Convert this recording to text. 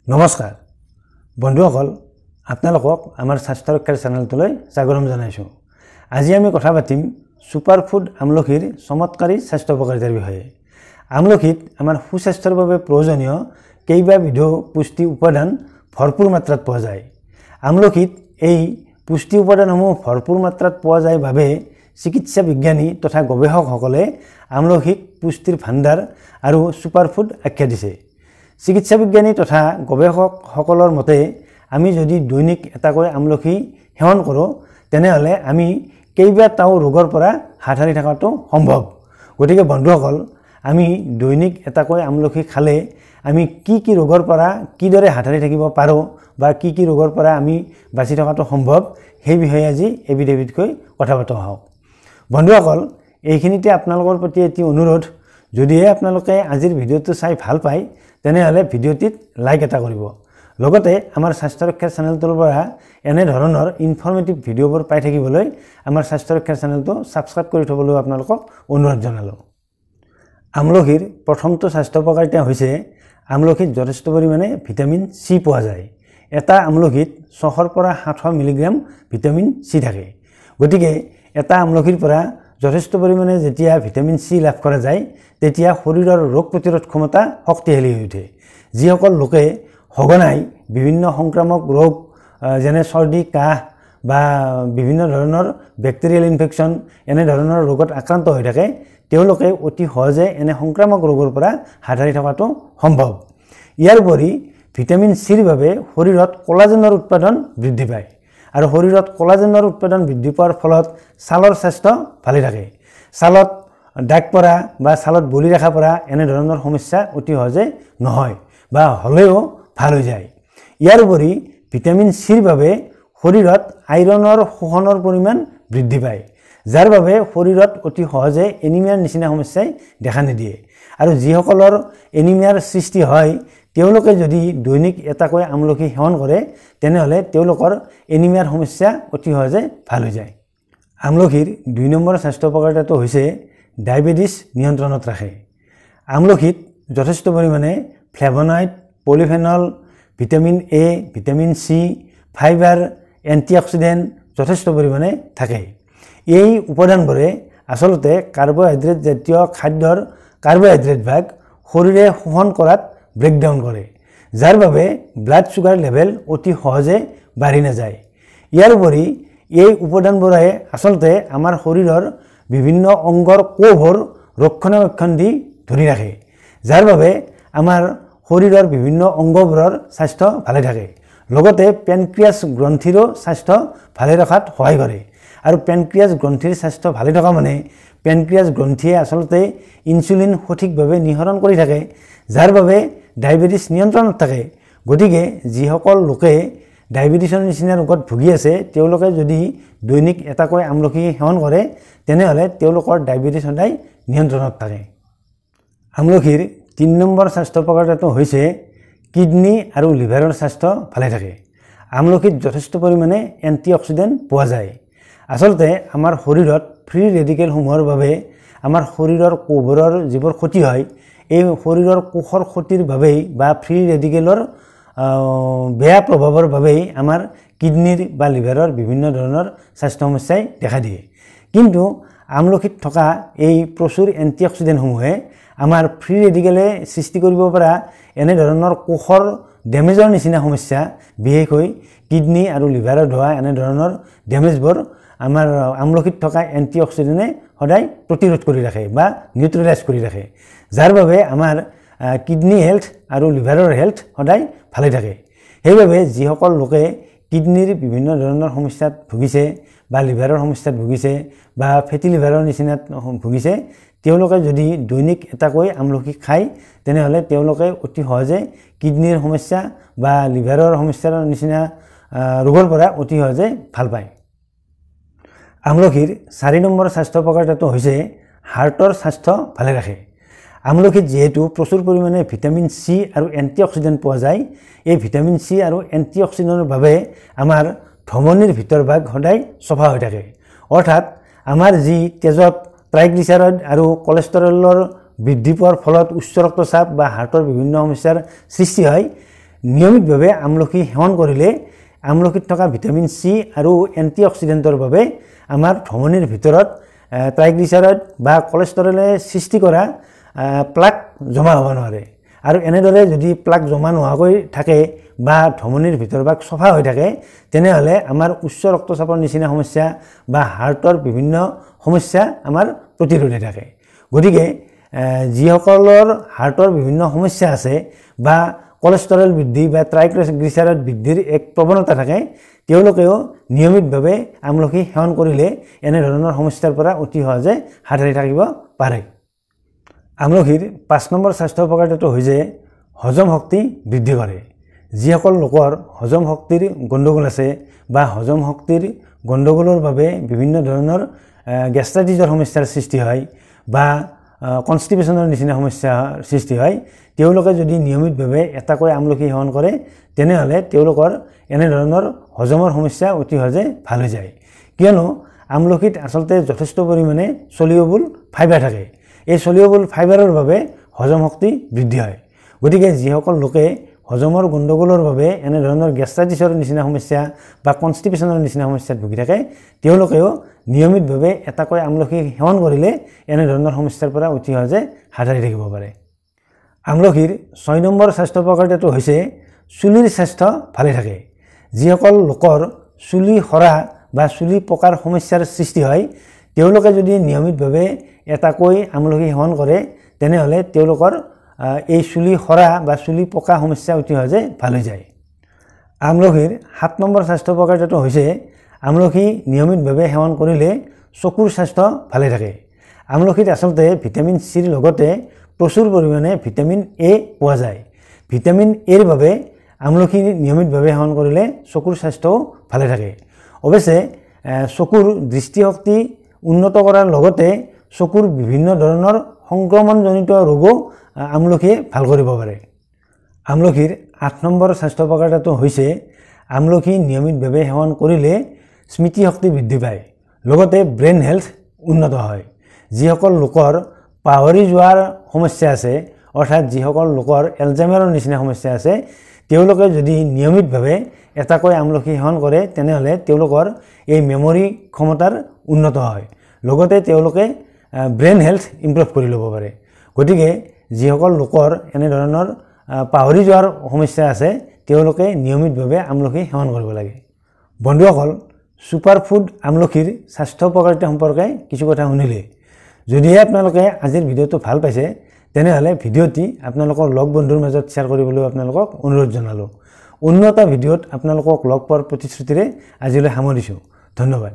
নমস্কাৰ বন্ধুসকল আপোনালোকক আমাৰ স্বাস্থ্য ৰক্ষাৰ চেনেলটোলৈ স্বাগতম জনাইছোঁ। আজি আমি কথা পাতিম সুপাৰফুড আমলখিৰ চমৎকাৰী স্বাস্থ্য উপকাৰিতাৰ বিষয়ে। আমলখিত আমাৰ সুস্বাস্থ্যৰ বাবে প্ৰয়োজনীয় কেইবাবিধ পুষ্টি উপাদান ভৰপূৰ মাত্ৰাত পোৱা যায়। আমলখিত এই পুষ্টি উপাদানসমূহ ভৰপূৰ মাত্ৰাত পোৱা যায় বাবে চিকিৎসা বিজ্ঞানী তথা গৱেষকসকলে আমলখিক পুষ্টিৰ ভাণ্ডাৰ আৰু সুপাৰফুড আখ্যা দিছে। চিকিৎসা বিজ্ঞানী তথা গৱেষকসকলৰ মতে আমি যদি দৈনিক এটাকৈ আমলখি সেৱন কৰোঁ তেনেহ'লে আমি কেইবাটাও ৰোগৰ পৰা হাত সাৰি থকাটো সম্ভৱ। গতিকে বন্ধুসকল আমি দৈনিক এটাকৈ আমলখি খালে আমি কি ৰোগৰ পৰা কিদৰে হাত সাৰি থাকিব পাৰোঁ বা কি ৰোগৰ পৰা আমি বাচি থকাটো সম্ভৱ সেই বিষয়ে আজি এবিধকৈ কথা পাতোঁ আহক। বন্ধুসকল এইখিনিতে আপোনালোকৰ প্ৰতি এটি অনুৰোধ, যদিহে আপোনালোকে আজিৰ ভিডিঅ'টো চাই ভাল পায় তেনেহ'লে ভিডিঅ'টিত লাইক এটা কৰিব। লগতে আমাৰ স্বাস্থ্য ৰক্ষাৰ চেনেলটোৰ পৰা এনে ধৰণৰ ইনফৰ্মেটিভ ভিডিঅ'বোৰ পাই থাকিবলৈ আমাৰ স্বাস্থ্য ৰক্ষাৰ চেনেলটো ছাবস্ক্ৰাইব কৰি থবলৈ আপোনালোকক অনুৰোধ জনালোঁ। আমলখিৰ প্ৰথমটো স্বাস্থ্য উপকাৰিতা হৈছে আমলখিত যথেষ্ট পৰিমাণে ভিটামিন চি পোৱা যায়। এটা আমলখিত 600 পৰা 700 মিলিগ্ৰাম ভিটামিন চি থাকে। গতিকে এটা আমলখিৰ পৰা যথেষ্ট পৰিমাণে যেতিয়া ভিটামিন চি লাভ কৰা যায় তেতিয়া শৰীৰৰ ৰোগ প্ৰতিৰোধ ক্ষমতা শক্তিশালী হৈ উঠে। যিসকল লোকে সঘনাই বিভিন্ন সংক্ৰামক ৰোগ যেনে চৰ্দি কাহ বা বিভিন্ন ধৰণৰ বেক্টেৰিয়েল ইনফেকশ্যন এনে ধৰণৰ ৰোগত আক্ৰান্ত হৈ থাকে তেওঁলোকে অতি সহজে এনে সংক্ৰামক ৰোগৰ পৰা হাত সাৰি থকাটো সম্ভৱ। ইয়াৰ উপৰি ভিটামিন চিৰ বাবে শৰীৰত কোলাজেনৰ উৎপাদন বৃদ্ধি পায় আৰু শৰীৰত কোলাজেনৰ উৎপাদন বৃদ্ধি পোৱাৰ ফলত ছালৰ স্বাস্থ্য ভালে থাকে। ছালত দাগ পৰা বা ছালত বলি ৰেখা পৰা এনে ধৰণৰ সমস্যা অতি সহজে নহয় বা হ'লেও ভাল হৈ যায়। ইয়াৰ উপৰি ভিটামিন চিৰ বাবে শৰীৰত আইৰণৰ শোষণৰ পৰিমাণ বৃদ্ধি পায়, যাৰ বাবে শৰীৰত অতি সহজে এনিমিয়াৰ নিচিনা সমস্যাই দেখা নিদিয়ে। আৰু যিসকলৰ এনিমিয়াৰ সৃষ্টি হয় তেওঁলোকে যদি দৈনিক এটাকৈ আমলখি সেৱন কৰে তেনেহ'লে তেওঁলোকৰ এনিমিয়াৰ সমস্যা অতি সহজে ভাল হৈ যায়। আমলখিৰ 2 নম্বৰ স্বাস্থ্য উপকাৰিতাটো হৈছে ডায়েবেটিছ নিয়ন্ত্ৰণত ৰাখে। আমলখিত যথেষ্ট পৰিমাণে flavonoid, polyphenol, vitamin A, vitamin C, fibre, antioxidant যথেষ্ট পৰিমাণে থাকে। এই উপাদানবোৰে আচলতে কাৰ্বহাইড্ৰেট জাতীয় খাদ্যৰ কাৰ্বহাইড্ৰেট ভাগ শৰীৰে শোষণ কৰাত ব্ৰেকডাউন কৰে, যাৰ বাবে ব্লাড চুগাৰ লেভেল অতি সহজে বাঢ়ি নাযায়। ইয়াৰ উপৰি এই উপাদানবোৰে আচলতে আমাৰ শৰীৰৰ বিভিন্ন অংগৰ কোষবোৰ ৰক্ষণাবেক্ষণ দি ধৰি ৰাখে, যাৰ বাবে আমাৰ শৰীৰৰ বিভিন্ন অংগবোৰৰ স্বাস্থ্য ভালে থাকে। লগতে পেনক্ৰিয়াছ গ্ৰন্থিৰো স্বাস্থ্য ভালে ৰখাত সহায় কৰে। আৰু পেনক্ৰিয়াছ গ্ৰন্থিৰ স্বাস্থ্য ভালে থকা মানে পেনক্ৰিয়াছ গ্ৰন্থিয়ে আচলতে ইনচুলিন সঠিকভাৱে নিঃসৰণ কৰি থাকে, যাৰ বাবে ডায়েবেটিছ নিয়ন্ত্ৰণত থাকে। গতিকে যিসকল লোকে ডায়েবেটিছৰ নিচিনা ৰোগত ভুগি আছে তেওঁলোকে যদি দৈনিক এটাকৈ আমলখি সেৱন কৰে তেনেহ'লে তেওঁলোকৰ ডায়েবেটিছ সদায় নিয়ন্ত্ৰণত থাকে। আমলখিৰ 3 নম্বৰ স্বাস্থ্য উপকাৰিতাটো হৈছে কিডনী আৰু লিভাৰৰ স্বাস্থ্য ভালে থাকে। আমলখিত যথেষ্ট পৰিমাণে এণ্টিঅক্সিডেণ্ট পোৱা যায়। আচলতে আমাৰ শৰীৰত ফ্ৰী ৰেডিকেলসমূহৰ বাবে আমাৰ শৰীৰৰ কোষবোৰৰ যিবোৰ ক্ষতি হয় এই শৰীৰৰ কোষৰ ক্ষতিৰ বাবেই বা ফ্ৰী ৰেডিকেলৰ বেয়া প্ৰভাৱৰ বাবেই আমাৰ কিডনীৰ বা লিভাৰৰ বিভিন্ন ধৰণৰ স্বাস্থ্য সমস্যাই দেখা দিয়ে। কিন্তু আমলখিত থকা এই প্ৰচুৰ এণ্টিঅক্সিডেণ্টসমূহে আমাৰ ফ্ৰী ৰেডিকেলে সৃষ্টি কৰিব পৰা এনে ধৰণৰ কোষৰ ডেমেজৰ নিচিনা সমস্যা, বিশেষকৈ কিডনী আৰু লিভাৰত হোৱা এনে ধৰণৰ ডেমেজবোৰ আমাৰ আমলখিত থকা এণ্টিঅক্সিডেণ্টে সদায় প্ৰতিৰোধ কৰি ৰাখে বা নিউট্ৰেলাইজ কৰি ৰাখে, যাৰ বাবে আমাৰ কিডনী হেল্থ আৰু লিভাৰৰ হেল্থ সদায় ভালে থাকে। সেইবাবে যিসকল লোকে কিডনীৰ বিভিন্ন ধৰণৰ সমস্যাত ভুগিছে বা লিভাৰৰ সমস্যাত ভুগিছে বা ফেটি লিভাৰৰ নিচিনাত ভুগিছে তেওঁলোকে যদি দৈনিক এটাকৈ আমলখি খায় তেনেহ'লে তেওঁলোকে অতি সহজে কিডনীৰ সমস্যা বা লিভাৰৰ সমস্যাৰ নিচিনা ৰোগৰ পৰা অতি সহজে ভাল পায়। আমলখিৰ 4 নম্বৰ স্বাস্থ্য উপকাৰিতাটো হৈছে হাৰ্টৰ স্বাস্থ্য ভালে ৰাখে। আমলখিত যিহেতু প্ৰচুৰ পৰিমাণে ভিটামিন চি আৰু এণ্টিঅক্সিডেণ্ট পোৱা যায়, এই ভিটামিন চি আৰু এণ্টিঅক্সিডেণ্টৰ বাবে আমাৰ ধমনীৰ ভিতৰভাগ সদায় চফা হৈ থাকে। অৰ্থাৎ আমাৰ যি তেজত ট্ৰাইগ্লিচাৰাইড আৰু কলেষ্ট্ৰলৰ বৃদ্ধি পোৱাৰ ফলত উচ্চ ৰক্তচাপ বা হাৰ্টৰ বিভিন্ন সমস্যাৰ সৃষ্টি হয়, নিয়মিতভাৱে আমলখি সেৱন কৰিলে আমলখিত থকা ভিটামিন চি আৰু এণ্টিঅক্সিডেণ্টৰ বাবে আমাৰ ধমনীৰ ভিতৰত ট্ৰাইগ্লিচাৰাইড বা কলেষ্টৰলে সৃষ্টি কৰা প্লাক জমা হ'ব নোৱাৰে আৰু এনেদৰে যদি প্লাক জমা নোহোৱাকৈ থাকে বা ধমনীৰ ভিতৰভাগ চফা হৈ থাকে তেনেহ'লে আমাৰ উচ্চ ৰক্তচাপৰ নিচিনা সমস্যা বা হাৰ্টৰ বিভিন্ন সমস্যা আমাৰ প্ৰতিৰোধ হৈ থাকে। গতিকে যিসকলৰ হাৰ্টৰ বিভিন্ন সমস্যা আছে বা কলেষ্টৰল বৃদ্ধি বা ট্ৰাইগ্লিচাৰাইড বৃদ্ধিৰ এক প্ৰৱণতা থাকে তেওঁলোকেও নিয়মিতভাৱে আমলখি সেৱন কৰিলে এনেধৰণৰ সমস্যাৰ পৰা অতি সহজে হাত সাৰি থাকিব পাৰে। আমলখিৰ 5 নম্বৰ স্বাস্থ্য উপকাৰিতাটো হৈছে হজম শক্তি বৃদ্ধি কৰে। যিসকল লোকৰ হজম শক্তিৰ গণ্ডগোল আছে বা হজম শক্তিৰ গণ্ডগোলৰ বাবে বিভিন্ন ধৰণৰ গেষ্ট্ৰাইটিছৰ সমস্যাৰ সৃষ্টি হয় বা কনষ্টিপেশ্যনৰ নিচিনা সমস্যাৰ সৃষ্টি হয় তেওঁলোকে যদি নিয়মিতভাৱে এটাকৈ আমলখি সেৱন কৰে তেনেহ'লে তেওঁলোকৰ এনেধৰণৰ হজমৰ সমস্যা অতি সহজে ভাল হৈ যায়। কিয়নো আমলখিত আচলতে যথেষ্ট পৰিমাণে সলিউবল ফাইবাৰ থাকে। এই সলিউবল ফাইবাৰৰ বাবে হজম শক্তি বৃদ্ধি হয়। গতিকে যিসকল লোকে হজমৰ গণ্ডগোলৰ বাবে এনেধৰণৰ গেষ্ট্ৰাইটিছৰ নিচিনা সমস্যা বা কনষ্টিপেশ্যনৰ নিচিনা সমস্যাত ভুগি থাকে তেওঁলোকেও নিয়মিতভাৱে এটাকৈ আমলখি সেৱন কৰিলে এনেধৰণৰ সমস্যাৰ পৰা অতি সহজে হাত সাৰি থাকিব পাৰে। আমলখিৰ 6 নম্বৰ স্বাস্থ্য উপকাৰিতাটো হৈছে চুলিৰ স্বাস্থ্য ভালে থাকে। যিসকল লোকৰ চুলি সৰা বা চুলি পকাৰ সমস্যাৰ সৃষ্টি হয় তেওঁলোকে যদি নিয়মিতভাৱে এটাকৈ আমলখি সেৱন কৰে তেনেহ'লে তেওঁলোকৰ এই চুলি সৰা বা চুলি পকা সমস্যা অতি সহজে ভাল হৈ যায়। আমলখিৰ 7 নম্বৰ স্বাস্থ্য উপকাৰিতাটো হৈছে আমলখি নিয়মিতভাৱে সেৱন কৰিলে চকুৰ স্বাস্থ্য ভালে থাকে। আমলখিত আচলতে ভিটামিন চিৰ লগতে প্ৰচুৰ পৰিমাণে ভিটামিন এ পোৱা যায়। ভিটামিন এৰ বাবে আমলখি নিয়মিতভাৱে সেৱন কৰিলে চকুৰ স্বাস্থ্যও ভালে থাকে। অৱশ্যে চকুৰ দৃষ্টিশক্তি উন্নত কৰাৰ লগতে চকুৰ বিভিন্ন ধৰণৰ সংক্ৰমণজনিত ৰোগো আমলখিয়ে ভাল কৰিব পাৰে। আমলখিৰ 8 নম্বৰ স্বাস্থ্য উপকাৰিতাটো হৈছে আমলখি নিয়মিতভাৱে সেৱন কৰিলে স্মৃতিশক্তি বৃদ্ধি পায় লগতে ব্ৰেইন হেল্থ উন্নত হয়। যিসকল লোকৰ পাহৰি যোৱাৰ সমস্যা আছে অৰ্থাৎ যিসকল লোকৰ এলজাইমাৰৰ নিচিনা সমস্যা আছে তেওঁলোকে যদি নিয়মিতভাৱে এটাকৈ আমলখি সেৱন কৰে তেনেহ'লে তেওঁলোকৰ এই মেমৰি ক্ষমতাৰ উন্নত হয় লগতে তেওঁলোকে ব্ৰেইন হেল্থ ইম্প্ৰুভ কৰি ল'ব পাৰে। গতিকে যিসকল লোকৰ এনেধৰণৰ পাহৰি যোৱাৰ সমস্যা আছে তেওঁলোকে নিয়মিতভাৱে আমলখি সেৱন কৰিব লাগে। বন্ধুসকল, ছুপাৰ ফুড আমলখিৰ স্বাস্থ্য উপকাৰিতা সম্পৰ্কে কিছু কথা শুনিলে। যদিহে আপোনালোকে আজিৰ ভিডিঅ'টো ভাল পাইছে তেনেহ'লে ভিডিঅ'টি আপোনালোকৰ লগ বন্ধুৰ মাজত শ্বেয়াৰ কৰিবলৈ আপোনালোকক অনুৰোধ জনালোঁ। অন্য এটা ভিডিঅ'ত আপোনালোকক লগ পোৱাৰ প্ৰতিশ্ৰুতিৰে আজিলৈ সামৰিছোঁ। ধন্যবাদ।